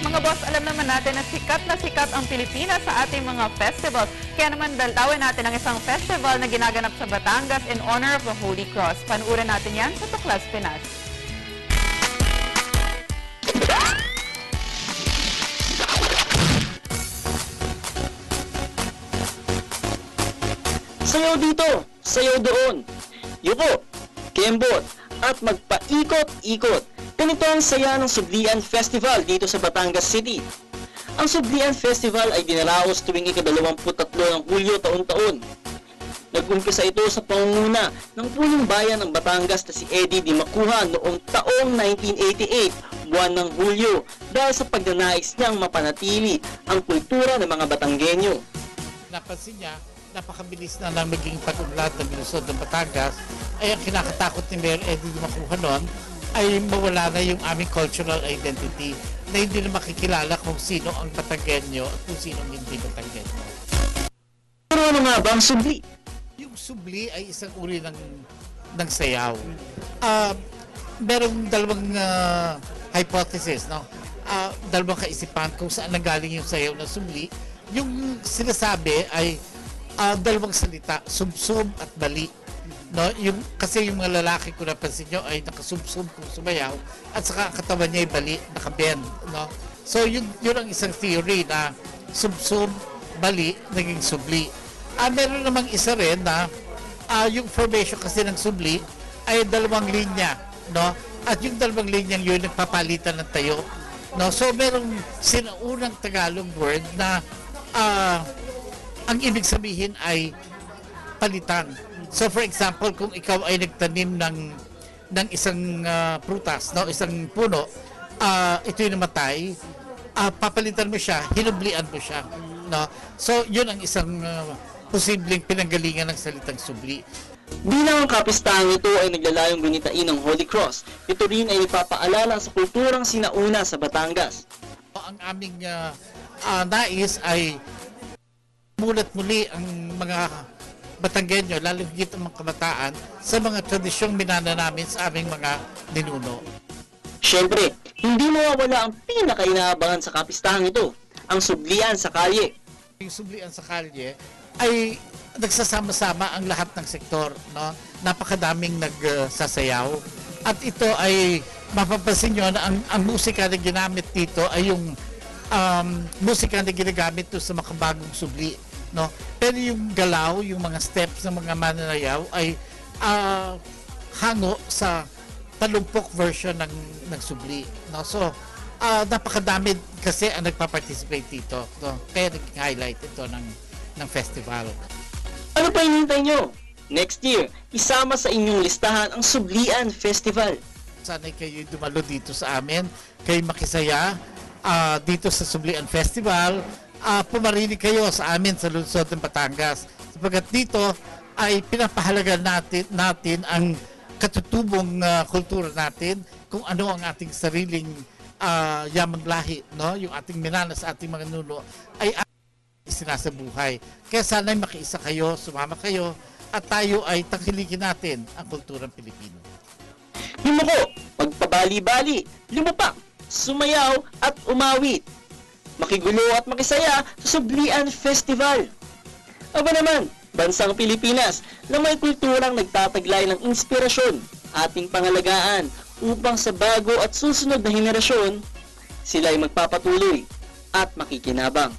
Mga boss, alam naman natin na sikat ang Pilipinas sa ating mga festivals. Kaya naman dalawin natin ang isang festival na ginaganap sa Batangas in honor of the Holy Cross. Panuuran natin yan sa Tuklas Pinas. Sayaw dito, sayaw doon. Yuko, kembot, at magpaikot-ikot. Ganito ang saya ng Sublian Festival dito sa Batangas City. Ang Sublian Festival ay dinaraos tuwing ika-23 ng Hulyo taon-taon. Nag-umpisa ito sa pangunguna ng punong bayan ng Batangas na si Eddie Di Macuja noong taong 1988, buwan ng Hulyo, dahil sa pagnanais niyang mapanatili ang kultura ng mga Batanggenyo. Napansin niya, napakabilis na lang maging pag-unlad ng lungsod ng Batangas, ay ang kinakatakot ni Mayor Eddie Di Macuja noon ay mawala na yung aming cultural identity na hindi na makikilala kung sino ang Batanggenyo at kung sino ang hindi Batanggenyo. Pero ano nga ba ang subli? Yung subli ay isang uri ng sayaw. Merong dalawang hypothesis, no? Dalawang kaisipan kung saan nanggaling yung sayaw ng subli. Yung sinasabi ay dalawang salita, sumsum at bali. No, kasi yung mga lalaki ko napansin nyo ay nakasumsum kung sumayaw at saka katawan niya ay bali, nakabend. No? So yun ang isang theory na sumsum, bali, naging subli. Meron namang isa rin na yung formation kasi ng subli ay dalawang linya. No? At yung dalawang linyang yun nagpapalitan ng tayo. No? So merong sinaunang Tagalog word na ang ibig sabihin ay palitan. So for example, kung ikaw ay nagtanim ng isang prutas, no, isang puno, ito'y namatay, papalitan mo siya, hinublian mo siya, no. So yun ang isang posibleng pinanggalingan ng salitang subli. Bilang ang kapistahang ito ay naglalayong gunitain ng Holy Cross, ito rin ay ipapaalala sa kulturang sinauna sa Batangas. Ang aming nais ay mulat muli ang mga Batanggenyo, lalo higit ang mga kabataan, sa mga tradisyong minana namin sa aming mga ninuno. Siyempre, hindi mawawala ang pinakainaabangan sa kapistahang ito, ang Sublian sa Kalye. Yung Sublian sa Kalye ay nagsasama-sama ang lahat ng sektor, no? Napakadaming nagsasayaw. At ito ay mapapansin nyo na ang musika na ginamit dito ay yung musika na ginagamit to sa makabagong subli. No? Pero yung galaw, yung mga steps ng mga mananayaw ay hango sa talumpok version ng subli. No? So, napakadami kasi ang nagpa-participate dito. No? Kaya nag-highlight ito ng festival. Ano pa hinihintay nyo? Next year, isama sa inyong listahan ang Sublian Festival. Sana'y kayo dumalo dito sa amin, kayo makisaya dito sa Sublian Festival. Pumarinig kayo sa amin sa lungsod ng Batangas. Sapagat dito ay pinapahalagan natin ang katutubong kultura natin, kung ano ang ating sariling yamang lahi, no? Yung ating minana sa ating mga nuno ay sinasabuhay. Kaya sana'y makiisa kayo, sumama kayo, at tayo ay tangkilikin natin ang kulturang Pilipino. Yumuko, magpabali-bali, lumapak, sumayaw at umawit. Makigulo at makisaya sa Sublian Festival. Aba naman, bansang Pilipinas na may kulturang nagtataglay ng inspirasyon, ating pangalagaan upang sa bago at susunod na henerasyon, sila ay magpapatuloy at makikinabang.